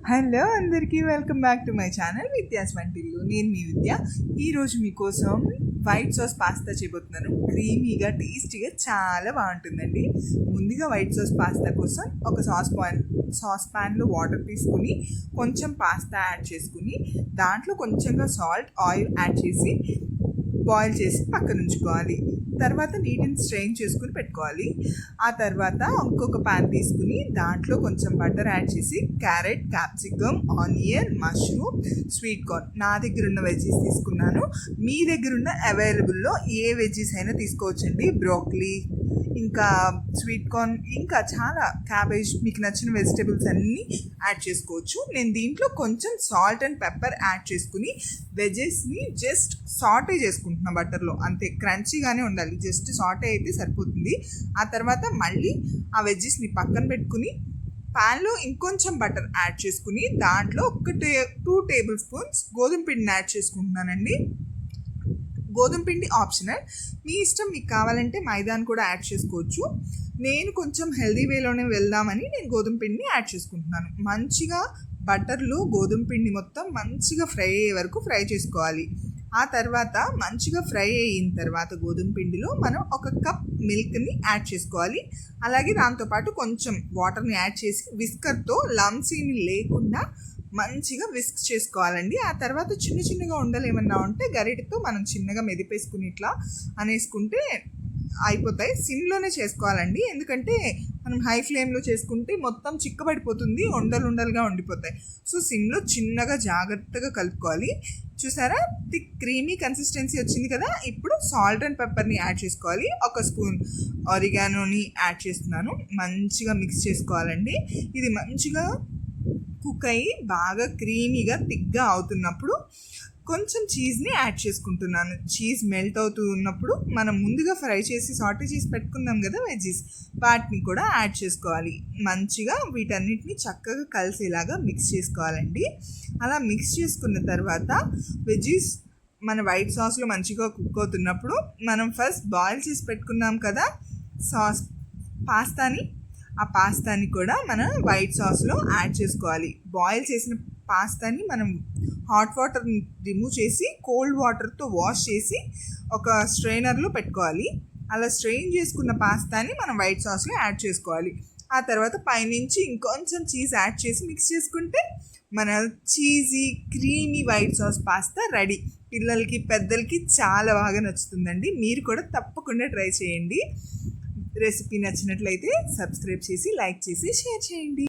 Hello అందరికీ welcome back to my channel Vidya's వంటిల్లు. నేను మీ విద్య. ఈరోజు మీకోసం వైట్ సాస్ పాస్తా చేయబోతున్నాను. క్రీమీగా టేస్టీగా చాలా బాగుంటుందండి. ముందుగా వైట్ సాస్ పాస్తా కోసం ఒక సాస్ ప్యాన్లో వాటర్ తీసుకుని కొంచెం పాస్తా యాడ్ చేసుకుని దాంట్లో కొంచెంగా సాల్ట్ ఆయిల్ యాడ్ చేసి బాయిల్ చేసి పక్కన ఉంచుకోవాలి. తర్వాత నీటిని స్ట్రెయిన్ చేసుకుని పెట్టుకోవాలి. ఆ తర్వాత ఇంకొక ప్యాన్ తీసుకుని దాంట్లో కొంచెం బటర్ యాడ్ చేసి carrot, capsicum, onion, mushroom, sweet corn, నా దగ్గర ఉన్న వెజ్జీస్ తీసుకున్నాను. మీ దగ్గర ఉన్న అవైలబుల్లో ఏ వెజ్జీస్ అయినా తీసుకోవచ్చండి. బ్రోకలీ, ఇంకా స్వీట్ కార్న్, ఇంకా చాలా క్యాబేజ్, మీకు నచ్చిన వెజిటేబుల్స్ అన్నీ యాడ్ చేసుకోవచ్చు. నేను దీంట్లో కొంచెం సాల్ట్ అండ్ పెప్పర్ యాడ్ చేసుకుని వెజెస్ని జస్ట్ సాటే చేసుకుంటున్నా బటర్లో. అంతే, క్రంచీగానే ఉండాలి. జస్ట్ సాటే అయితే సరిపోతుంది. ఆ తర్వాత మళ్ళీ ఆ వెజ్జెస్ని పక్కన పెట్టుకుని ప్యాన్లో ఇంకొంచెం బటర్ యాడ్ చేసుకుని దాంట్లో 2 టేబుల్ స్పూన్స్ గోధుమ పిండిని యాడ్ చేసుకుంటున్నానండి. గోధుమ పిండి ఆప్షనల్, మీ ఇష్టం. మీకు కావాలంటే మైదాని కూడా యాడ్ చేసుకోవచ్చు. నేను కొంచెం హెల్దీ వేలోనే వెళ్దామని నేను గోధుమ పిండిని యాడ్ చేసుకుంటున్నాను. మంచిగా బటర్లో గోధుమ పిండి మొత్తం మంచిగా ఫ్రై అయ్యే వరకు ఫ్రై చేసుకోవాలి. ఆ తర్వాత మంచిగా ఫ్రై అయిన తర్వాత గోధుమ పిండిలో మనం 1 కప్ మిల్క్ని యాడ్ చేసుకోవాలి. అలాగే దాంతోపాటు కొంచెం వాటర్ని యాడ్ చేసి విస్కర్తో లంప్సీని లేకుండా మంచిగా విస్క్ చేసుకోవాలండి. ఆ తర్వాత చిన్న చిన్నగా ఉండలు ఏమన్నా ఉంటే గరిటెతో మనం చిన్నగా మెదిపేసుకుని ఇట్లా అనేసుకుంటే అయిపోతాయి. సిమ్లోనే చేసుకోవాలండి, ఎందుకంటే మనం హై ఫ్లేమ్లో చేసుకుంటే మొత్తం చిక్కబడిపోతుంది, ఉండలుగా ఉండిపోతాయి. సో సిమ్లో చిన్నగా జాగ్రత్తగా కలుపుకోవాలి. చూసారా, థిక్ క్రీమీ కన్సిస్టెన్సీ వచ్చింది కదా. ఇప్పుడు సాల్ట్ అండ్ పెప్పర్ని యాడ్ చేసుకోవాలి. 1 స్పూన్ ఆరిగానోని యాడ్ చేస్తున్నాను. మంచిగా మిక్స్ చేసుకోవాలండి. ఇది మంచిగా కుక్ అయ్యి బాగా క్రీమీగా థిక్గా అవుతున్నప్పుడు కొంచెం చీజ్ని యాడ్ చేసుకుంటున్నాను. చీజ్ మెల్ట్ అవుతూ ఉన్నప్పుడు మనం ముందుగా ఫ్రై చేసి సాటే చేసి పెట్టుకుందాం కదా వెజ్జీస్, వాటిని కూడా యాడ్ చేసుకోవాలి. మంచిగా వీటన్నిటిని చక్కగా కలిసేలాగా మిక్స్ చేసుకోవాలండి. అలా మిక్స్ చేసుకున్న తర్వాత వెజ్జీస్ మన వైట్ సాస్లో మంచిగా కుక్ అవుతున్నప్పుడు మనం ఫస్ట్ బాయిల్ చేసి పెట్టుకున్నాం కదా ఆ పాస్తాని కూడా మనం వైట్ సాస్లో యాడ్ చేసుకోవాలి. బాయిల్ చేసిన పాస్తాని మనం హాట్ వాటర్ రిమూవ్ చేసి కోల్డ్ వాటర్తో వాష్ చేసి ఒక స్ట్రైనర్లో పెట్టుకోవాలి. అలా స్ట్రెయిన్ చేసుకున్న పాస్తాని మనం వైట్ సాస్లో యాడ్ చేసుకోవాలి. ఆ తర్వాత పైనుంచి ఇంకొంచెం చీజ్ యాడ్ చేసి మిక్స్ చేసుకుంటే మన cheesy creamy white sauce pasta ready. పిల్లలకి పెద్దలకి చాలా బాగా నచ్చుతుందండి. మీరు కూడా తప్పకుండా ట్రై చేయండి. రెసిపీ నచ్చినట్లయితే సబ్స్క్రైబ్ చేసి, లైక్ చేసి, షేర్ చేయండి.